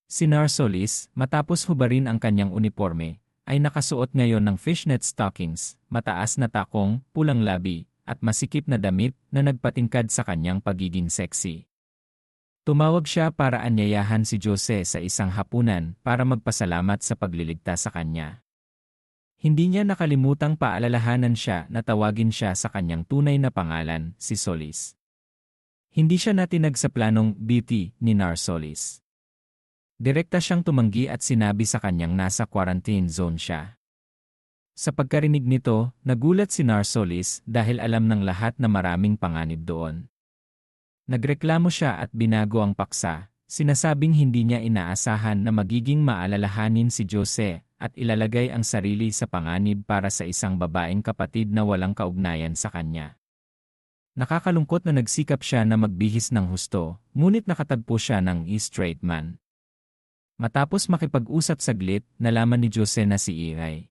Si Narsolis, matapos hubarin ang kanyang uniforme, ay nakasuot ngayon ng fishnet stockings, mataas na takong, pulang labi, at masikip na damit na nagpatingkad sa kanyang pagiging sexy. Tumawag siya para anyayahan si Jose sa isang hapunan para magpasalamat sa pagliligtas sa kanya. Hindi niya nakalimutang paalalahanan siya na tawagin siya sa kanyang tunay na pangalan, si Solis. Hindi siya natinag sa planong beauty ni Narsolis. Direkta siyang tumanggi at sinabi sa kanyang nasa quarantine zone siya. Sa pagkarinig nito, nagulat si Narsolis dahil alam ng lahat na maraming panganib doon. Nagreklamo siya at binago ang paksa, sinasabing hindi niya inaasahan na magiging maalalahanin si Jose at ilalagay ang sarili sa panganib para sa isang babaeng kapatid na walang kaugnayan sa kanya. Nakakalungkot na nagsikap siya na magbihis ng husto, ngunit nakatagpo siya ng straight man. Matapos makipag-usap saglit, nalaman ni Jose na si Iray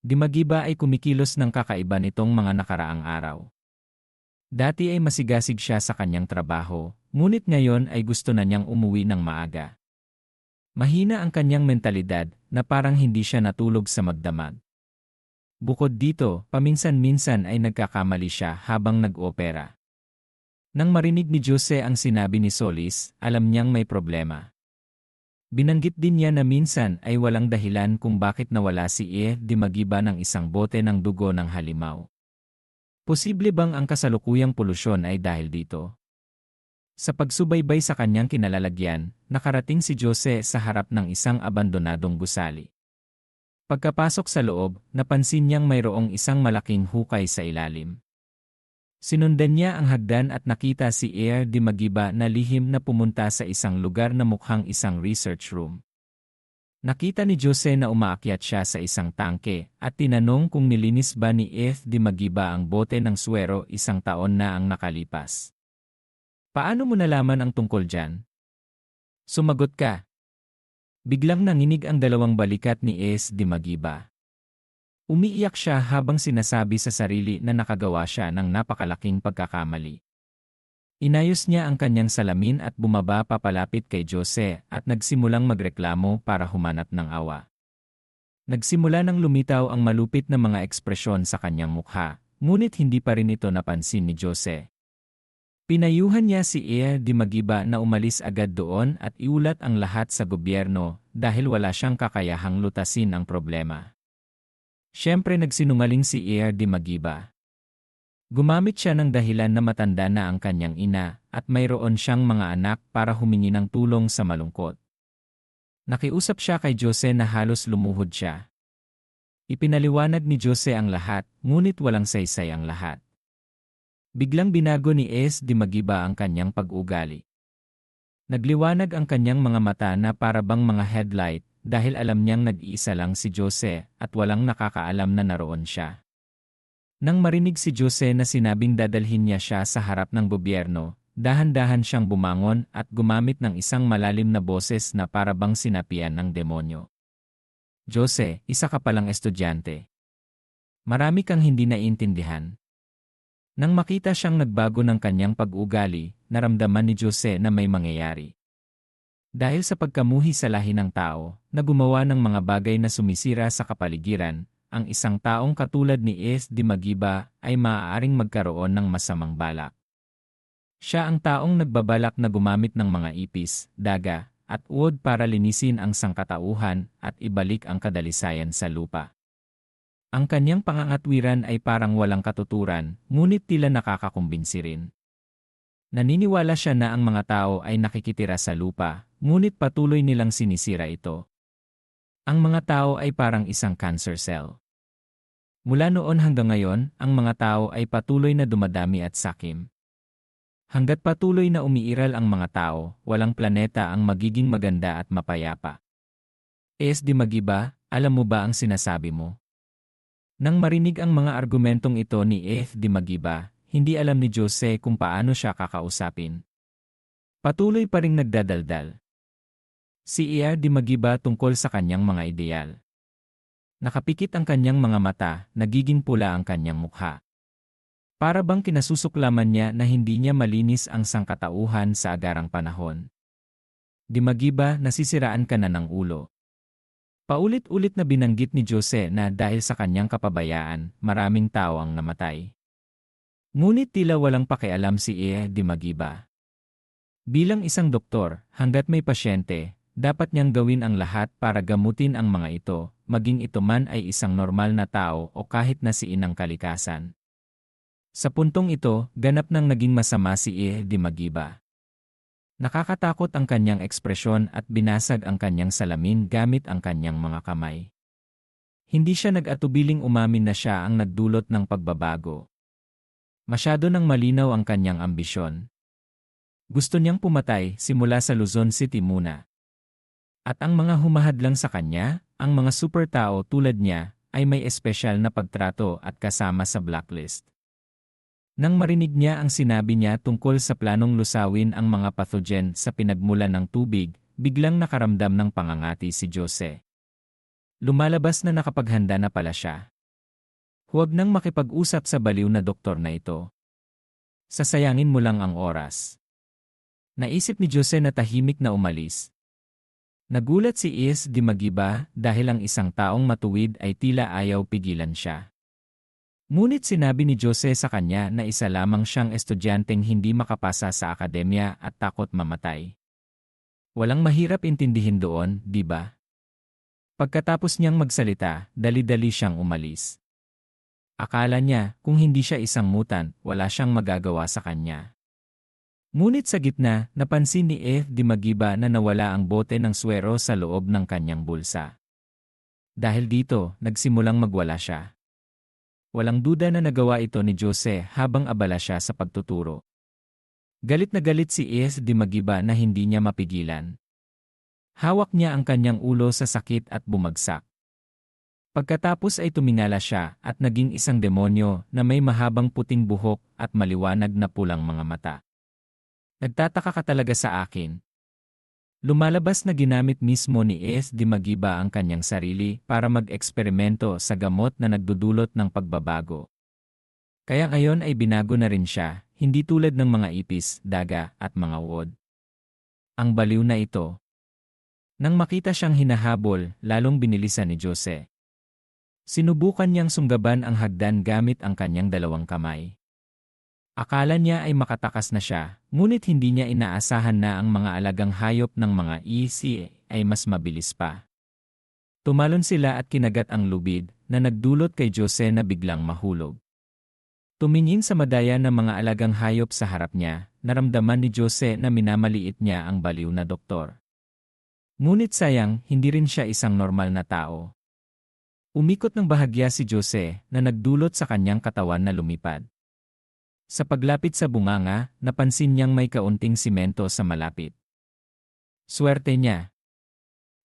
Dimagiba ay kumikilos ng kakaiba nitong mga nakaraang araw. Dati ay masigasig siya sa kanyang trabaho, ngunit ngayon ay gusto na niyang umuwi ng maaga. Mahina ang kanyang mentalidad na parang hindi siya natulog sa magdamag. Bukod dito, paminsan-minsan ay nagkakamali siya habang nag-opera. Nang marinig ni Jose ang sinabi ni Solis, alam niyang may problema. Binanggit din niya na minsan ay walang dahilan kung bakit nawala si Dimagiba ng isang bote ng dugo ng halimaw. Posible bang ang kasalukuyang polusyon ay dahil dito? Sa pagsubaybay sa kanyang kinalalagyan, nakarating si Jose sa harap ng isang abandonadong gusali. Pagkapasok sa loob, napansin niyang mayroong isang malaking hukay sa ilalim. Sinundan niya ang hagdan at nakita si Dimagiba na lihim na pumunta sa isang lugar na mukhang isang research room. Nakita ni Jose na umaakyat siya sa isang tangke at tinanong kung nilinis ba ni Dimagiba ang bote ng suwero isang taon na ang nakalipas. Paano mo nalaman ang tungkol dyan? Sumagot ka. Biglang nanginig ang dalawang balikat ni Dimagiba. Umiiyak siya habang sinasabi sa sarili na nakagawa siya ng napakalaking pagkakamali. Inayos niya ang kanyang salamin at bumaba papalapit kay Jose at nagsimulang magreklamo para humanap ng awa. Nagsimula nang lumitaw ang malupit na mga ekspresyon sa kanyang mukha, ngunit hindi pa rin ito napansin ni Jose. Pinayuhan niya si Dimagiba na umalis agad doon at iulat ang lahat sa gobyerno dahil wala siyang kakayahang lutasin ang problema. Siyempre nagsinungaling si Dimagiba. Gumamit siya ng dahilan na matanda na ang kanyang ina at mayroon siyang mga anak para humingi ng tulong sa malungkot. Nakiusap siya kay Jose na halos lumuhod siya. Ipinaliwanag ni Jose ang lahat, ngunit walang saysay ang lahat. Biglang binago ni Dimagiba ang kanyang pag-ugali. Nagliwanag ang kanyang mga mata na para bang mga headlight dahil alam niyang nag-iisa lang si Jose at walang nakakaalam na naroon siya. Nang marinig si Jose na sinabing dadalhin niya siya sa harap ng gobyerno, dahan-dahan siyang bumangon at gumamit ng isang malalim na boses na para bang sinapian ng demonyo. Jose, isa ka palang estudyante. Marami kang hindi naiintindihan. Nang makita siyang nagbago ng kanyang pag-ugali, naramdaman ni Jose na may mangyayari. Dahil sa pagkamuhi sa lahi ng tao, na gumawa ng mga bagay na sumisira sa kapaligiran, ang isang taong katulad ni Dimagiba ay maaaring magkaroon ng masamang balak. Siya ang taong nagbabalak na gumamit ng mga ipis, daga, at uod para linisin ang sangkatauhan at ibalik ang kadalisayan sa lupa. Ang kanyang pangangatwiran ay parang walang katuturan, ngunit tila nakakakumbinsi rin. Naniniwala siya na ang mga tao ay nakikitira sa lupa, ngunit patuloy nilang sinisira ito. Ang mga tao ay parang isang cancer cell. Mula noon hanggang ngayon, ang mga tao ay patuloy na dumadami at sakim. Hanggat patuloy na umiiral ang mga tao, walang planeta ang magiging maganda at mapayapa. Dimagiba, alam mo ba ang sinasabi mo? Nang marinig ang mga argumentong ito ni Dimagiba, hindi alam ni Jose kung paano siya kakausapin. Patuloy pa ring nagdadaldal. Si Dimagiba tungkol sa kanyang mga ideal. Nakapikit ang kanyang mga mata, nagiging pula ang kanyang mukha. Para bang kinasusuklaman niya na hindi niya malinis ang sangkatauhan sa agarang panahon. Di magiba, nasisiraan ka na ng ulo. Paulit-ulit na binanggit ni Jose na dahil sa kanyang kapabayaan, maraming tao ang namatay. Ngunit tila walang pakialam si Di Magiba. Bilang isang doktor, hanggat may pasyente, dapat niyang gawin ang lahat para gamutin ang mga ito, maging ito man ay isang normal na tao o kahit na si inang kalikasan. Sa puntong ito, ganap nang naging masama si Di Magiba. Nakakatakot ang kanyang ekspresyon at binasag ang kanyang salamin gamit ang kanyang mga kamay. Hindi siya nag-atubiling umamin na siya ang nagdulot ng pagbabago. Masyado nang malinaw ang kanyang ambisyon. Gusto niyang pumatay simula sa Luzon City muna. At ang mga humahadlang sa kanya, ang mga super tao tulad niya, ay may espesyal na pagtrato at kasama sa blacklist. Nang marinig niya ang sinabi niya tungkol sa planong lusawin ang mga pathogen sa pinagmulan ng tubig, biglang nakaramdam ng pangangati si Jose. Lumalabas na nakapaghanda na pala siya. Huwag nang makipag-usap sa baliw na doktor na ito. Sasayangin mo lang ang oras. Naisip ni Jose na tahimik na umalis. Nagulat si Di Magiba dahil ang isang taong matuwid ay tila ayaw pigilan siya. Ngunit sinabi ni Jose sa kanya na isa lamang siyang estudyanteng hindi makapasa sa akademya at takot mamatay. Walang mahirap intindihin doon, di ba? Pagkatapos niyang magsalita, dali-dali siyang umalis. Akala niya, kung hindi siya isang mutant, wala siyang magagawa sa kanya. Ngunit sa gitna, napansin ni Di Magiba na nawala ang bote ng swero sa loob ng kanyang bulsa. Dahil dito, nagsimulang magwala siya. Walang duda na nagawa ito ni Jose habang abala siya sa pagtuturo. Galit na galit si Di Magiba na hindi niya mapigilan. Hawak niya ang kanyang ulo sa sakit at bumagsak. Pagkatapos ay tumingala siya at naging isang demonyo na may mahabang puting buhok at maliwanag na pulang mga mata. Nagtataka ka talaga sa akin. Lumalabas na ginamit mismo ni Di Magiba ang kanyang sarili para mag-eksperimento sa gamot na nagdudulot ng pagbabago. Kaya ngayon ay binago na rin siya, hindi tulad ng mga ipis, daga at mga uod. Ang baliw na ito. Nang makita siyang hinahabol, lalong binilisan ni Jose. Sinubukan niyang sunggaban ang hagdan gamit ang kanyang dalawang kamay. Akala niya ay makatakas na siya, ngunit hindi niya inaasahan na ang mga alagang hayop ng mga ay mas mabilis pa. Tumalon sila at kinagat ang lubid na nagdulot kay Jose na biglang mahulog. Tumingin sa madaya ng mga alagang hayop sa harap niya, naramdaman ni Jose na minamaliit niya ang baliw na doktor. Ngunit sayang, hindi rin siya isang normal na tao. Umikot ng bahagya si Jose na nagdulot sa kanyang katawan na lumipad. Sa paglapit sa bunganga, napansin niyang may kaunting simento sa malapit. Swerte niya.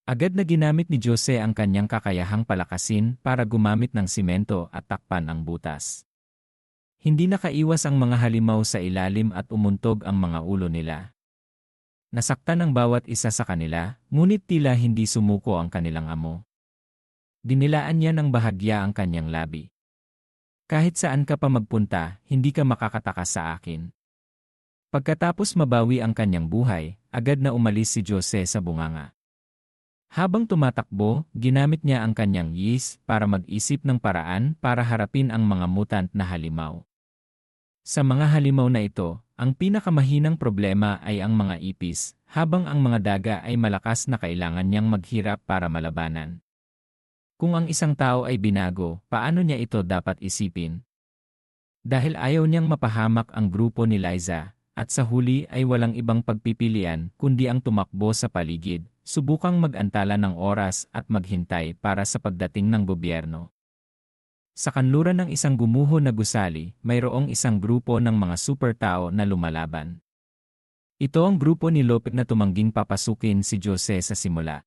Agad na ginamit ni Jose ang kanyang kakayahang palakasin para gumamit ng simento at takpan ang butas. Hindi nakaiwas ang mga halimaw sa ilalim at umuntog ang mga ulo nila. Nasaktan ang bawat isa sa kanila, ngunit tila hindi sumuko ang kanilang amo. Dinilaan niya ng bahagya ang kanyang labi. Kahit saan ka pa magpunta, hindi ka makakatakas sa akin. Pagkatapos mabawi ang kanyang buhay, agad na umalis si Jose sa bunganga. Habang tumatakbo, ginamit niya ang kanyang yis para mag-isip ng paraan para harapin ang mga mutant na halimaw. Sa mga halimaw na ito, ang pinakamahinang problema ay ang mga ipis, habang ang mga daga ay malakas na kailangan niyang maghirap para malabanan. Kung ang isang tao ay binago, paano niya ito dapat isipin? Dahil ayaw niyang mapahamak ang grupo ni Liza, at sa huli ay walang ibang pagpipilian kundi ang tumakbo sa paligid, subukang mag-antala ng oras at maghintay para sa pagdating ng gobyerno. Sa kanluran ng isang gumuho na gusali, mayroong isang grupo ng mga super tao na lumalaban. Ito ang grupo ni Lopez na tumangging papasukin si Jose sa simula.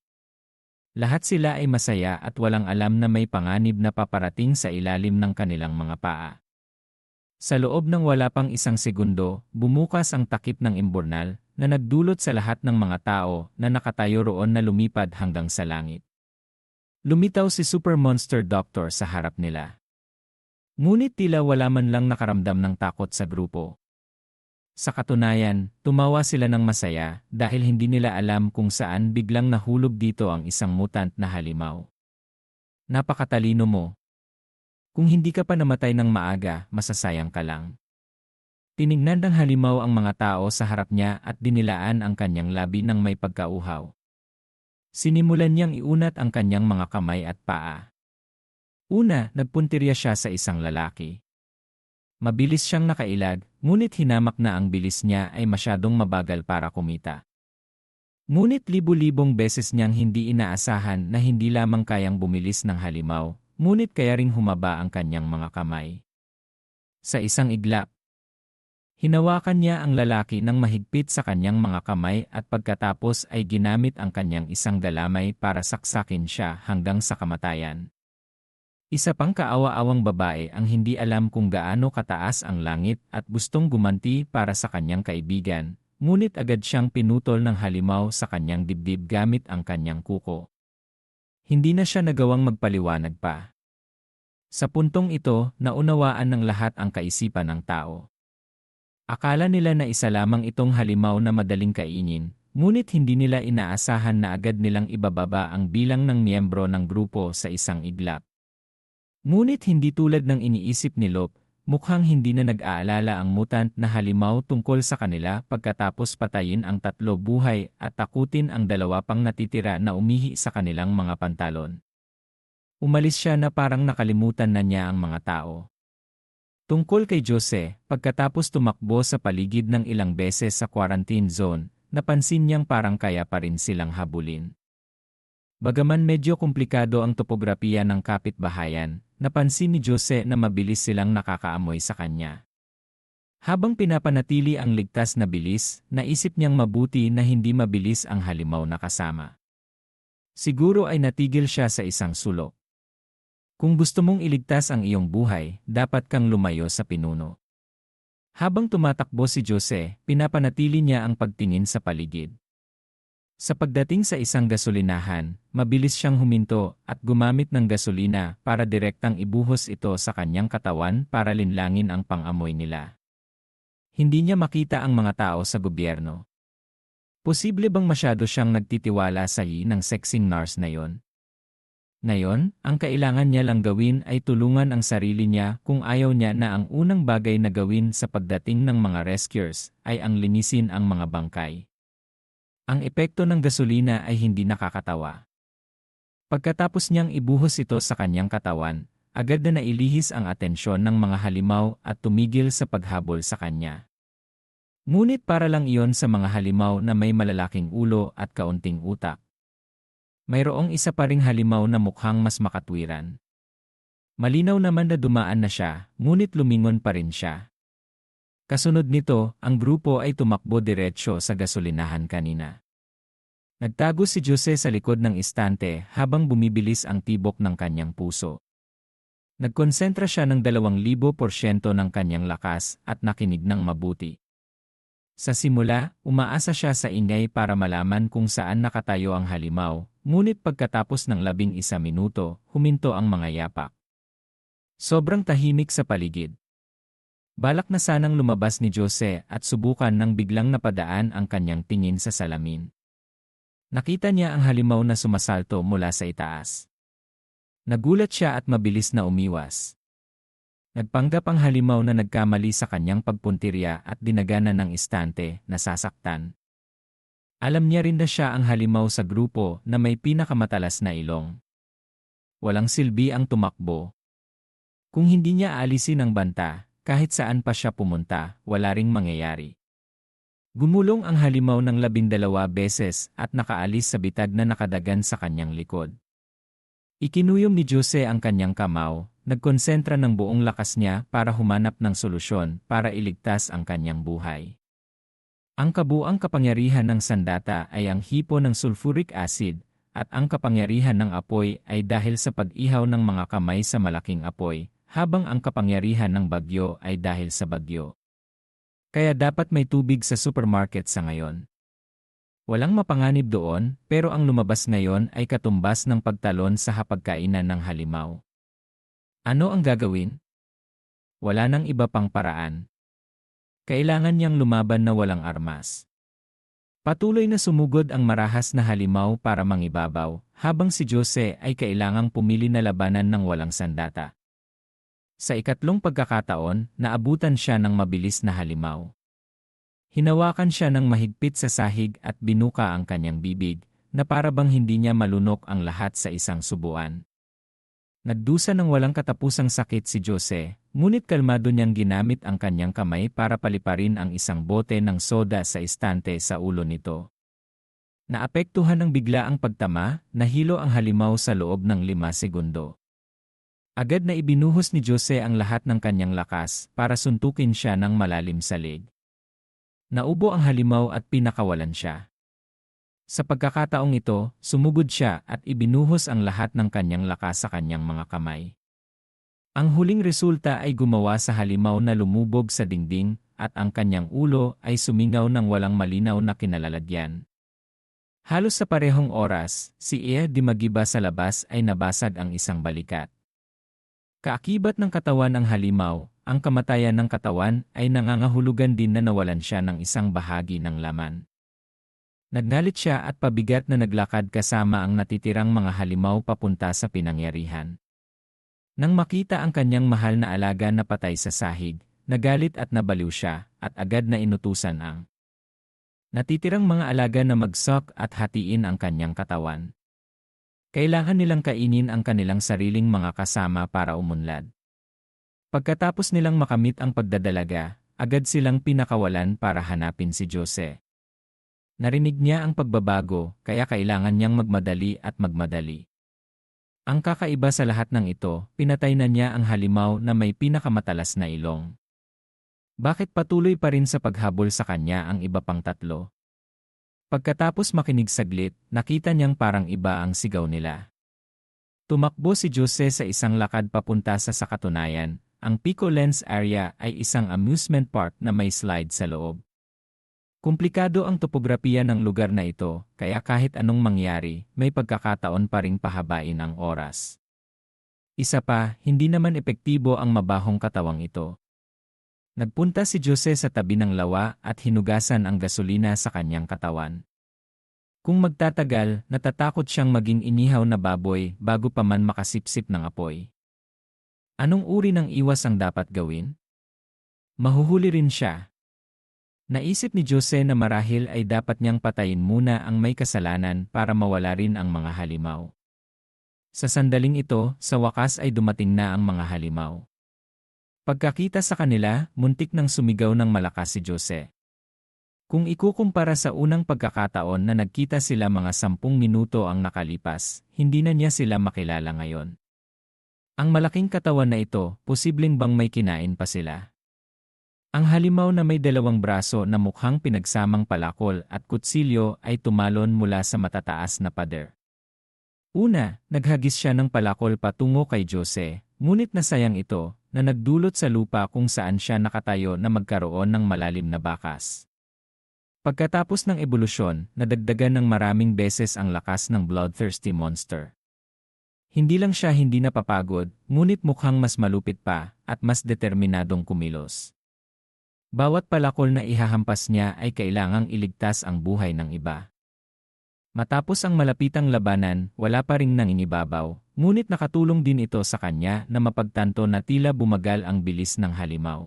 Lahat sila ay masaya at walang alam na may panganib na paparating sa ilalim ng kanilang mga paa. Sa loob ng wala pang isang segundo, bumukas ang takip ng imburnal na nagdulot sa lahat ng mga tao na nakatayo roon na lumipad hanggang sa langit. Lumitaw si Super Monster Doctor sa harap nila. Ngunit tila wala man lang nakaramdam ng takot sa grupo. Sa katunayan, tumawa sila ng masaya dahil hindi nila alam kung saan biglang nahulog dito ang isang mutant na halimaw. Napakatalino mo. Kung hindi ka pa namatay ng maaga, masasayang ka lang. Tinignan ng halimaw ang mga tao sa harap niya at dinilaan ang kanyang labi ng may pagkauhaw. Sinimulan niyang iunat ang kanyang mga kamay at paa. Una, nagpuntirya siya sa isang lalaki. Mabilis siyang nakailag, ngunit hinamak na ang bilis niya ay masyadong mabagal para kumita. Ngunit libu-libong beses niyang hindi inaasahan na hindi lamang kayang bumilis ng halimaw, ngunit kaya ring humaba ang kanyang mga kamay. Sa isang iglap, hinawakan niya ang lalaki ng mahigpit sa kanyang mga kamay at pagkatapos ay ginamit ang kanyang isang galamay para saksakin siya hanggang sa kamatayan. Isa pang kaawa-awang babae ang hindi alam kung gaano kataas ang langit at gustong gumanti para sa kanyang kaibigan, ngunit agad siyang pinutol ng halimaw sa kanyang dibdib gamit ang kanyang kuko. Hindi na siya nagawang magpaliwanag pa. Sa puntong ito, naunawaan ng lahat ang kaisipan ng tao. Akala nila na isa lamang itong halimaw na madaling kainin, ngunit hindi nila inaasahan na agad nilang ibababa ang bilang ng miyembro ng grupo sa isang iglap. Ngunit hindi tulad ng iniisip ni Lop, mukhang hindi na nag-aalala ang mutant na halimaw tungkol sa kanila pagkatapos patayin ang 3 buhay at takutin ang 2 pang natitira na umihi sa kanilang mga pantalon. Umalis siya na parang nakalimutan na niya ang mga tao. Tungkol kay Jose, pagkatapos tumakbo sa paligid ng ilang beses sa quarantine zone, napansin niyang parang kaya pa rin silang habulin. Bagaman medyo komplikado ang topografiya ng kapitbahayan, napansin ni Jose na mabilis silang nakakaamoy sa kanya. Habang pinapanatili ang ligtas na bilis, naisip niyang mabuti na hindi mabilis ang halimaw na kasama. Siguro ay natigil siya sa isang sulok. Kung gusto mong iligtas ang iyong buhay, dapat kang lumayo sa pinuno. Habang tumatakbo si Jose, pinapanatili niya ang pagtingin sa paligid. Sa pagdating sa isang gasolinahan, mabilis siyang huminto at gumamit ng gasolina para direktang ibuhos ito sa kanyang katawan para linlangin ang pang-amoy nila. Hindi niya makita ang mga tao sa gobyerno. Posible bang masyado siyang nagtitiwala sa ng sexing nurse na yon? Ngayon, ang kailangan niya lang gawin ay tulungan ang sarili niya kung ayaw niya na ang unang bagay na gawin sa pagdating ng mga rescuers ay ang linisin ang mga bangkay. Ang epekto ng gasolina ay hindi nakakatawa. Pagkatapos niyang ibuhos ito sa kanyang katawan, agad na nailihis ang atensyon ng mga halimaw at tumigil sa paghabol sa kanya. Ngunit para lang iyon sa mga halimaw na may malalaking ulo at kaunting utak. Mayroong isa pa ring halimaw na mukhang mas makatwiran. Malinaw naman na dumaan na siya, ngunit lumingon pa rin siya. Kasunod nito, ang grupo ay tumakbo diretsyo sa gasolinahan kanina. Nagtago si Jose sa likod ng istante habang bumibilis ang tibok ng kanyang puso. Nagkonsentra siya ng 2,000% ng kanyang lakas at nakinig ng mabuti. Sa simula, umaasa siya sa ingay para malaman kung saan nakatayo ang halimaw, ngunit pagkatapos ng 11 minuto, huminto ang mga yapak. Sobrang tahimik sa paligid. Balak na sanang lumabas ni Jose at subukan nang biglang napadaan ang kanyang tingin sa salamin. Nakita niya ang halimaw na sumasalto mula sa itaas. Nagulat siya at mabilis na umiwas. Nagpanggap ang halimaw na nagkamali sa kanyang pagpuntirya at dinaganan ng istante, nasasaktan. Alam niya rin na siya ang halimaw sa grupo na may pinakamatalas na ilong. Walang silbi ang tumakbo. Kung hindi niya alisin ang banta, kahit saan pa siya pumunta, wala ring mangyayari. Gumulong ang halimaw ng 12 beses at nakaalis sa bitag na nakadagan sa kanyang likod. Ikinuyom ni Jose ang kanyang kamao, nagkonsentra ng buong lakas niya para humanap ng solusyon para iligtas ang kanyang buhay. Ang kabuang kapangyarihan ng sandata ay ang hipo ng sulfuric acid, at ang kapangyarihan ng apoy ay dahil sa pag-ihaw ng mga kamay sa malaking apoy, habang ang kapangyarihan ng bagyo ay dahil sa bagyo. Kaya dapat may tubig sa supermarket sa ngayon. Walang mapanganib doon, pero ang lumabas ngayon ay katumbas ng pagtalon sa hapagkainan ng halimaw. Ano ang gagawin? Wala nang iba pang paraan. Kailangan niyang lumaban na walang armas. Patuloy na sumugod ang marahas na halimaw para mangibabaw, habang si Jose ay kailangang pumili na labanan ng walang sandata. Sa ikatlong pagkakataon, naabutan siya ng mabilis na halimaw. Hinawakan siya ng mahigpit sa sahig at binuka ang kanyang bibig, na para bang hindi niya malunok ang lahat sa isang subuan. Nagdusa ng walang katapusang sakit si Jose, ngunit kalmado niyang ginamit ang kanyang kamay para paliparin ang isang bote ng soda sa istante sa ulo nito. Naapektuhan ng bigla ang pagtama, nahilo ang halimaw sa loob ng 5 segundo. Agad na ibinuhos ni Jose ang lahat ng kanyang lakas para suntukin siya ng malalim sa leg. Naubo ang halimaw at pinakawalan siya. Sa pagkakataong ito, sumugod siya at ibinuhos ang lahat ng kanyang lakas sa kanyang mga kamay. Ang huling resulta ay gumawa sa halimaw na lumubog sa dingding at ang kanyang ulo ay sumingaw ng walang malinaw na kinalalagyan. Halos sa parehong oras, si Ea di Magiba sa labas ay nabasag ang isang balikat. Kaakibat ng katawan ng halimaw, ang kamatayan ng katawan ay nangangahulugan din na nawalan siya ng isang bahagi ng laman. Nagnalit siya at pabigat na naglakad kasama ang natitirang mga halimaw papunta sa pinangyarihan. Nang makita ang kanyang mahal na alaga na patay sa sahig, nagalit at nabaliw siya at agad na inutusan ang natitirang mga alaga na magsok at hatiin ang kanyang katawan. Kailangan nilang kainin ang kanilang sariling mga kasama para umunlad. Pagkatapos nilang makamit ang pagdadalaga, agad silang pinakawalan para hanapin si Jose. Narinig niya ang pagbabago, kaya kailangan niyang magmadali at magmadali. Ang kakaiba sa lahat ng ito, pinatay na niya ang halimaw na may pinakamatalas na ilong. Bakit patuloy pa rin sa paghabol sa kanya ang iba pang tatlo? Pagkatapos makinig saglit, nakita niyang parang iba ang sigaw nila. Tumakbo si Jose sa isang lakad papunta sa katunayan. Ang Pico Lens area ay isang amusement park na may slide sa loob. Komplikado ang topografiya ng lugar na ito, kaya kahit anong mangyari, may pagkakataon pa ring pahabain ang oras. Isa pa, hindi naman epektibo ang mabahong katawang ito. Nagpunta si Jose sa tabi ng lawa at hinugasan ang gasolina sa kanyang katawan. Kung magtatagal, natatakot siyang maging inihaw na baboy bago pa man makasipsip ng apoy. Anong uri ng iwas ang dapat gawin? Mahuhuli rin siya. Naisip ni Jose na marahil ay dapat niyang patayin muna ang may kasalanan para mawala rin ang mga halimaw. Sa sandaling ito, sa wakas ay dumating na ang mga halimaw. Pagkakita sa kanila, muntik nang sumigaw ng malakas si Jose. Kung ikukumpara sa unang pagkakataon na nagkita sila mga 10 minuto ang nakalipas, hindi na niya sila makilala ngayon. Ang malaking katawan na ito, posibleng bang may kinain pa sila? Ang halimaw na may 2 braso na mukhang pinagsamang palakol at kutsilyo ay tumalon mula sa matataas na pader. Una, naghagis siya ng palakol patungo kay Jose, ngunit nasayang ito na nagdulot sa lupa kung saan siya nakatayo na magkaroon ng malalim na bakas. Pagkatapos ng ebolusyon, nadagdagan ng maraming beses ang lakas ng bloodthirsty monster. Hindi lang siya hindi napapagod, ngunit mukhang mas malupit pa at mas determinadong kumilos. Bawat palakol na ihahampas niya ay kailangang iligtas ang buhay ng iba. Matapos ang malapitang labanan, wala pa ring nanginibabaw, ngunit nakatulong din ito sa kanya na mapagtanto na tila bumagal ang bilis ng halimaw.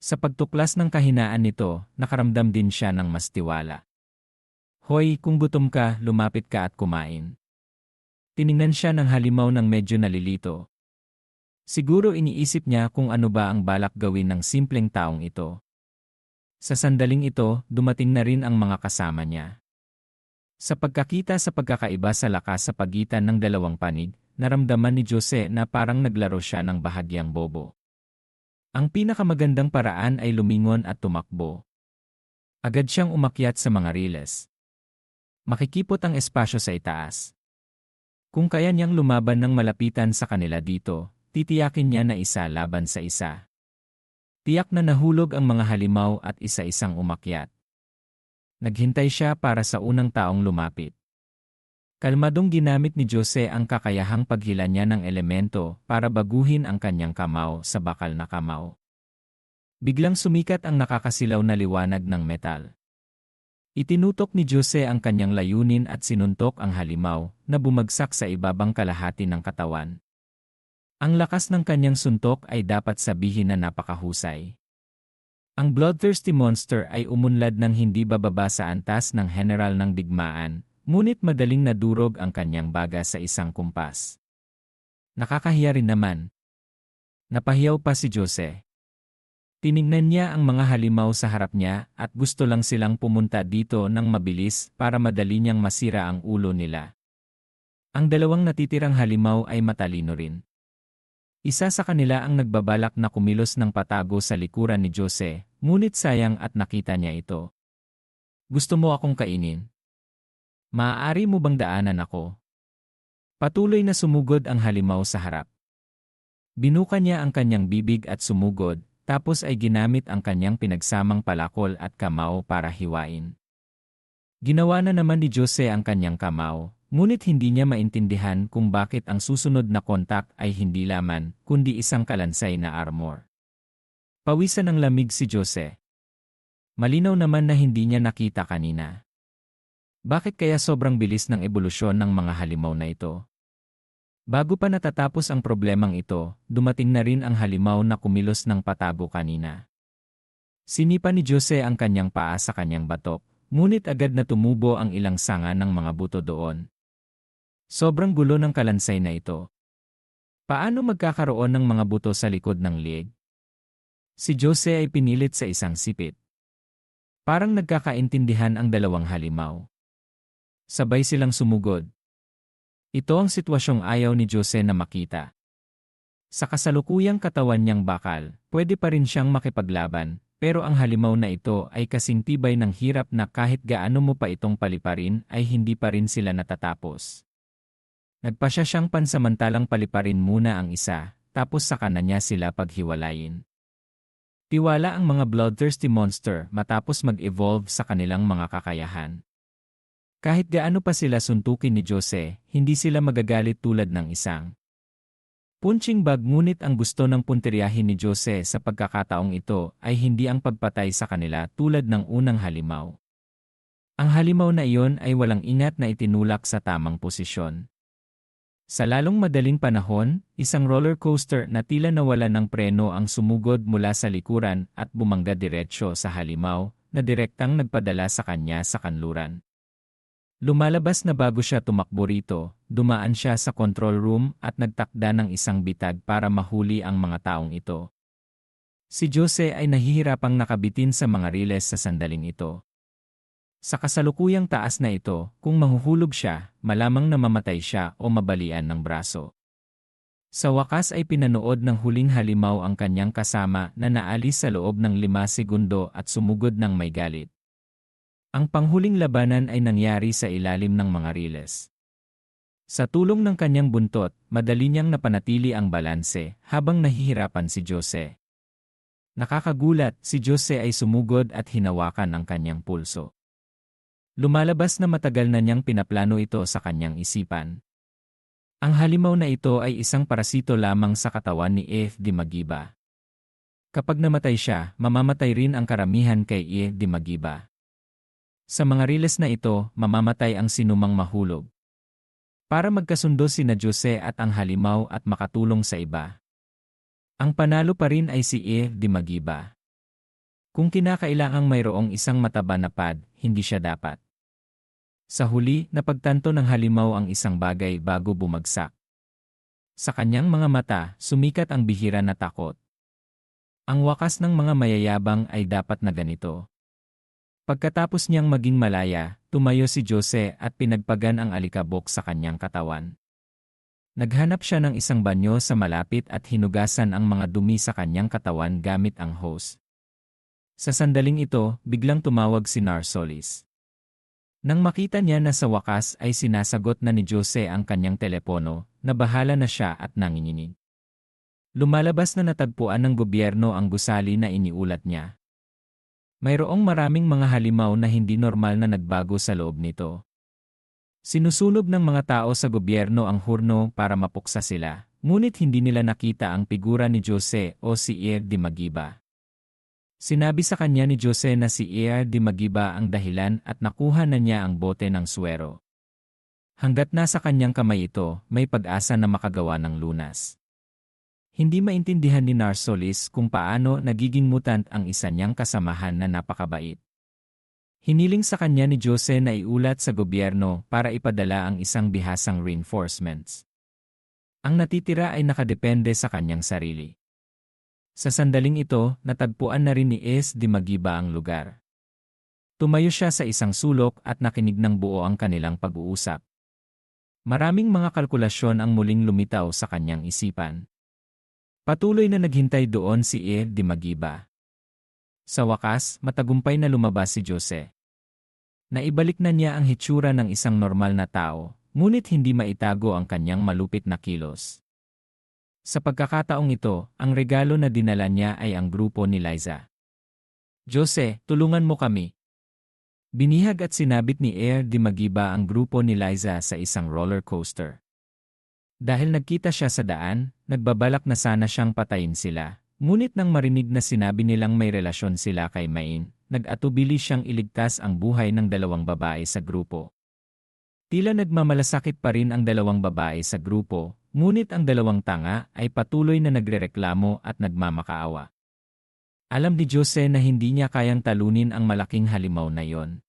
Sa pagtuklas ng kahinaan nito, nakaramdam din siya ng mas tiwala. Hoy, kung gutom ka, lumapit ka at kumain. Tiningnan siya ng halimaw ng medyo nalilito. Siguro iniisip niya kung ano ba ang balak gawin ng simpleng taong ito. Sa sandaling ito, dumating na rin ang mga kasama niya. Sa pagkakita sa pagkakaiba sa lakas sa pagitan ng 2 panig, naramdaman ni Jose na parang naglaro siya ng bahagyang bobo. Ang pinakamagandang paraan ay lumingon at tumakbo. Agad siyang umakyat sa mga riles. Makikipot ang espasyo sa itaas. Kung kaya niyang lumaban ng malapitan sa kanila dito, titiyakin niya na isa laban sa isa. Tiyak na nahulog ang mga halimaw at isa-isang umakyat. Naghintay siya para sa unang taong lumapit. Kalmadong ginamit ni Jose ang kakayahang paghila niya ng elemento para baguhin ang kanyang kamao sa bakal na kamao. Biglang sumikat ang nakakasilaw na liwanag ng metal. Itinutok ni Jose ang kanyang layunin at sinuntok ang halimaw na bumagsak sa ibabang kalahati ng katawan. Ang lakas ng kanyang suntok ay dapat sabihin na napakahusay. Ang bloodthirsty monster ay umunlad ng hindi bababa sa antas ng general ng digmaan, ngunit madaling nadurog ang kanyang baga sa isang kumpas. Nakakahiya rin naman. Napahiyaw pa si Jose. Tinignan niya ang mga halimaw sa harap niya at gusto lang silang pumunta dito ng mabilis para madali niyang masira ang ulo nila. Ang dalawang natitirang halimaw ay matalino rin. Isa sa kanila ang nagbabalak na kumilos ng patago sa likuran ni Jose, ngunit sayang at nakita niya ito. Gusto mo akong kainin? Maaari mo bang daanan ako? Patuloy na sumugod ang halimaw sa harap. Binuka niya ang kanyang bibig at sumugod, tapos ay ginamit ang kanyang pinagsamang palakol at kamao para hiwain. Ginawa na naman ni Jose ang kanyang kamao, ngunit hindi niya maintindihan kung bakit ang susunod na kontak ay hindi laman, kundi isang kalansay na armor. Pawisan ng lamig si Jose. Malinaw naman na hindi niya nakita kanina. Bakit kaya sobrang bilis ng ebolusyon ng mga halimaw na ito? Bago pa natatapos ang problemang ito, dumating na rin ang halimaw na kumilos ng patago kanina. Sinipa ni Jose ang kanyang paa sa kanyang batok, ngunit agad na tumubo ang ilang sanga ng mga buto doon. Sobrang gulo ng kalansay na ito. Paano magkakaroon ng mga buto sa likod ng liig? Si Jose ay pinilit sa isang sipit. Parang nagkakaintindihan ang dalawang halimaw. Sabay silang sumugod. Ito ang sitwasyong ayaw ni Jose na makita. Sa kasalukuyang katawan niyang bakal, pwede pa rin siyang makipaglaban, pero ang halimaw na ito ay kasing tibay ng hirap na kahit gaano mo pa itong paliparin ay hindi pa rin sila natatapos. Nagpasya siyang pansamantalang paliparin muna ang isa, tapos saka na niya sila paghiwalayin. Tiwala ang mga bloodthirsty monster matapos mag-evolve sa kanilang mga kakayahan. Kahit gaano pa sila suntukin ni Jose, hindi sila magagalit tulad ng isang punching bag, ngunit ang gusto ng punteriyahin ni Jose sa pagkakataong ito ay hindi ang pagpatay sa kanila tulad ng unang halimaw. Ang halimaw na iyon ay walang ingat na itinulak sa tamang posisyon. Sa lalong madaling panahon, isang roller coaster na tila nawala ng preno ang sumugod mula sa likuran at bumangga diretsyo sa halimaw na direktang nagpadala sa kanya sa kanluran. Lumalabas na bago siya tumakbo rito, dumaan siya sa control room at nagtakda ng isang bitag para mahuli ang mga taong ito. Si Jose ay nahihirapang nakabitin sa mga riles sa sandaling ito. Sa kasalukuyang taas na ito, kung mahuhulog siya, malamang namamatay siya o mabalian ng braso. Sa wakas ay pinanood ng huling halimaw ang kanyang kasama na naalis sa loob ng 5 segundo at sumugod ng may galit. Ang panghuling labanan ay nangyari sa ilalim ng mga riles. Sa tulong ng kanyang buntot, madali niyang napanatili ang balanse habang nahihirapan si Jose. Nakakagulat, si Jose ay sumugod at hinawakan ang kanyang pulso. Lumalabas na matagal na niyang pinaplano ito sa kanyang isipan. Ang halimaw na ito ay isang parasito lamang sa katawan ni E.F.D. Magiba. Kapag namatay siya, mamamatay rin ang karamihan kay E.F.D. Magiba. Sa mga riles na ito, mamamatay ang sinumang mahulog. Para magkasundo sina Jose at ang halimaw at makatulong sa iba. Ang panalo pa rin ay si E.F.D. Magiba. Kung kinakailangang mayroong isang mataba na pad, hindi siya dapat. Sa huli, napagtanto ng halimaw ang isang bagay bago bumagsak. Sa kanyang mga mata, sumikat ang bihira na takot. Ang wakas ng mga mayayabang ay dapat na ganito. Pagkatapos niyang maging malaya, tumayo si Jose at pinagpagan ang alikabok sa kanyang katawan. Naghanap siya ng isang banyo sa malapit at hinugasan ang mga dumi sa kanyang katawan gamit ang hose. Sa sandaling ito, biglang tumawag si Narsolis. Nang makita niya na sa wakas ay sinasagot na ni Jose ang kanyang telepono, nabahala na siya at nanginginig. Lumalabas na natagpuan ng gobyerno ang gusali na iniulat niya. Mayroong maraming mga halimaw na hindi normal na nagbago sa loob nito. Sinusunog ng mga tao sa gobyerno ang hurno para mapuksa sila, ngunit hindi nila nakita ang figura ni Jose o si E.F.D. Magiba. Sinabi sa kanya ni Jose na si Er di Magiba ang dahilan at nakuha na niya ang bote ng suwero. Hanggat nasa kanyang kamay ito, may pag-asa na makagawa ng lunas. Hindi maintindihan ni Narsolis kung paano nagiging mutant ang isa niyang kasamahan na napakabait. Hiniling sa kanya ni Jose na iulat sa gobyerno para ipadala ang isang bihasang reinforcements. Ang natitira ay nakadepende sa kanyang sarili. Sa sandaling ito, natagpuan na rin ni Es di Magiba ang lugar. Tumayo siya sa isang sulok at nakinig ng buo ang kanilang pag-uusap. Maraming mga kalkulasyon ang muling lumitaw sa kanyang isipan. Patuloy na naghintay doon si Es di Magiba. Sa wakas, matagumpay na lumabas si Jose. Naibalik na niya ang hitsura ng isang normal na tao, ngunit hindi maitago ang kanyang malupit na kilos. Sa pagkakataong ito, ang regalo na dinala niya ay ang grupo ni Liza. Jose, tulungan mo kami. Binihag at sinabit ni Es di Magiba ang grupo ni Liza sa isang roller coaster. Dahil nagkita siya sa daan, nagbabalak na sana siyang patayin sila. Ngunit nang marinig na sinabi nilang may relasyon sila kay Main, nag-atubili siyang iligtas ang buhay ng dalawang babae sa grupo. Tila nagmamalasakit pa rin ang dalawang babae sa grupo, ngunit ang dalawang tanga ay patuloy na nagrereklamo at nagmamakaawa. Alam ni Jose na hindi niya kayang talunin ang malaking halimaw na yon.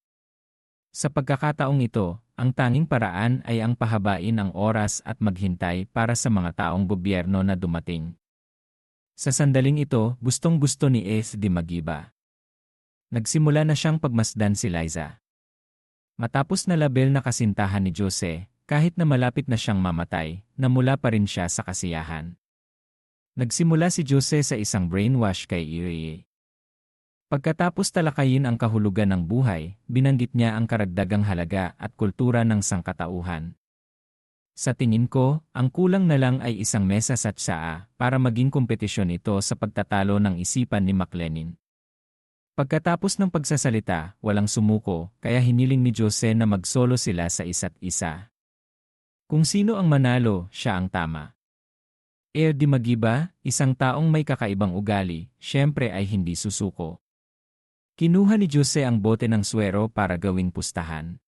Sa pagkakataong ito, ang tanging paraan ay ang pahabain ang oras at maghintay para sa mga taong gobyerno na dumating. Sa sandaling ito, gustong-gusto ni Es di Magiba. Nagsimula na siyang pagmasdan si Liza. Matapos na label na kasintahan ni Jose, kahit na malapit na siyang mamatay, namula pa rin siya sa kasiyahan. Nagsimula si Jose sa isang brainwash kay Irie. Pagkatapos talakayin ang kahulugan ng buhay, binanggit niya ang karagdagang halaga at kultura ng sangkatauhan. Sa tingin ko, ang kulang na lang ay isang mesa sa tsaa para maging kompetisyon ito sa pagtatalo ng isipan ni McLennan. Pagkatapos ng pagsasalita, walang sumuko, kaya hiniling ni Jose na magsolo sila sa isa't isa. Kung sino ang manalo, siya ang tama. Es di Magiba, isang taong may kakaibang ugali, syempre ay hindi susuko. Kinuha ni Jose ang bote ng suwero para gawing pustahan.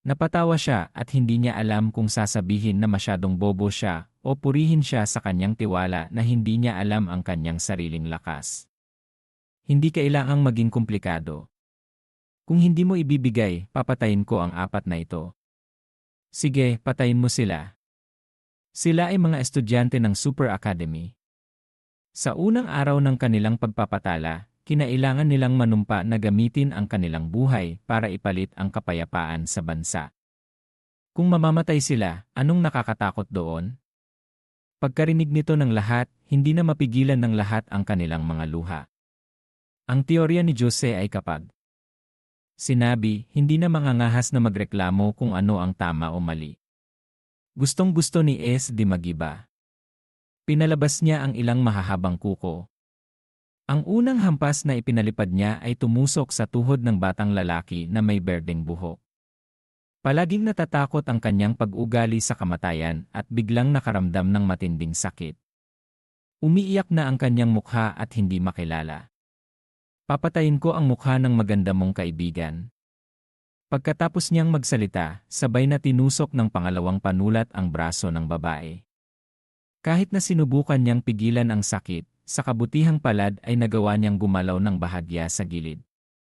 Napatawa siya at hindi niya alam kung sasabihin na masyadong bobo siya o purihin siya sa kanyang tiwala na hindi niya alam ang kanyang sariling lakas. Hindi kailangang maging komplikado. Kung hindi mo ibibigay, papatayin ko ang apat na ito. Sige, patayin mo sila. Sila ay mga estudyante ng Super Academy. Sa unang araw ng kanilang pagpapatala, kinailangan nilang manumpa na gamitin ang kanilang buhay para ipalit ang kapayapaan sa bansa. Kung mamamatay sila, anong nakakatakot doon? Pagkarinig nito ng lahat, hindi na mapigilan ng lahat ang kanilang mga luha. Ang teorya ni Jose ay kapag sinabi, hindi na mangangahas na magreklamo kung ano ang tama o mali. Gustong-gusto ni Es di Magiba. Pinalabas niya ang ilang mahahabang kuko. Ang unang hampas na ipinalipad niya ay tumusok sa tuhod ng batang lalaki na may berdeng buhok. Palaging natatakot ang kanyang pag-ugali sa kamatayan at biglang nakaramdam ng matinding sakit. Umiiyak na ang kanyang mukha at hindi makilala. Papatayin ko ang mukha ng maganda mong kaibigan. Pagkatapos niyang magsalita, sabay na tinusok ng pangalawang panulat ang braso ng babae. Kahit na sinubukan niyang pigilan ang sakit, sa kabutihang palad ay nagawa niyang gumalaw ng bahagya sa gilid.